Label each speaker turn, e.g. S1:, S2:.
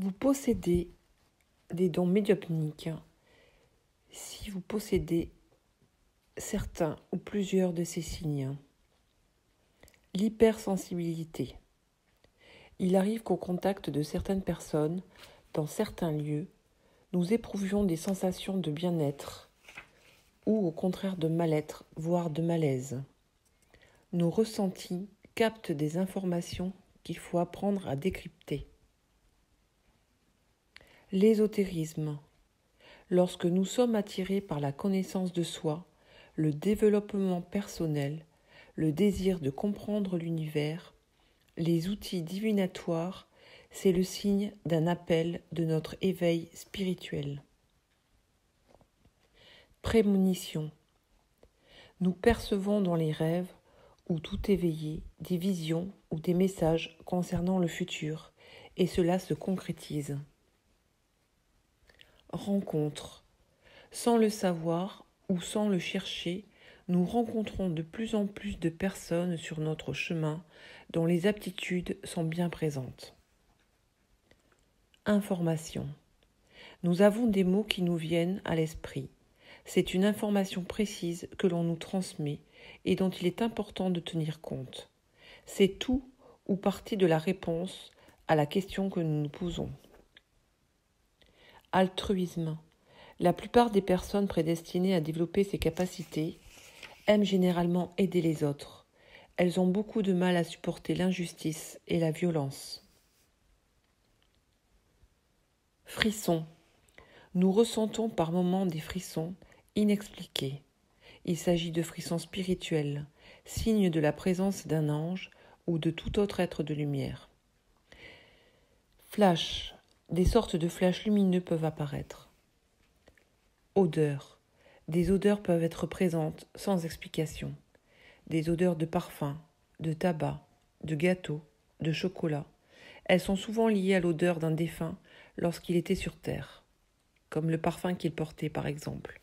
S1: Vous possédez des dons médiumniques si vous possédez certains ou plusieurs de ces signes. L'hypersensibilité. Il arrive qu'au contact de certaines personnes, dans certains lieux, nous éprouvions des sensations de bien-être ou au contraire de mal-être, voire de malaise. Nos ressentis captent des informations qu'il faut apprendre à décrypter. L'ésotérisme. Lorsque nous sommes attirés par la connaissance de soi, le développement personnel, le désir de comprendre l'univers, les outils divinatoires, c'est le signe d'un appel de notre éveil spirituel. Prémonition. Nous percevons dans les rêves, ou tout éveillé, des visions ou des messages concernant le futur, et cela se concrétise. Rencontre. Sans le savoir ou sans le chercher, nous rencontrons de plus en plus de personnes sur notre chemin dont les aptitudes sont bien présentes. Information. Nous avons des mots qui nous viennent à l'esprit. C'est une information précise que l'on nous transmet et dont il est important de tenir compte. C'est tout ou partie de la réponse à la question que nous nous posons. Altruisme. La plupart des personnes prédestinées à développer ces capacités aiment généralement aider les autres. Elles ont beaucoup de mal à supporter l'injustice et la violence. Frissons. Nous ressentons par moments des frissons inexpliqués. Il s'agit de frissons spirituels, signe de la présence d'un ange ou de tout autre être de lumière. Flash. Des sortes de flashs lumineux peuvent apparaître. Odeurs. Des odeurs peuvent être présentes sans explication. Des odeurs de parfum, de tabac, de gâteau, de chocolat. Elles sont souvent liées à l'odeur d'un défunt lorsqu'il était sur terre, comme le parfum qu'il portait par exemple.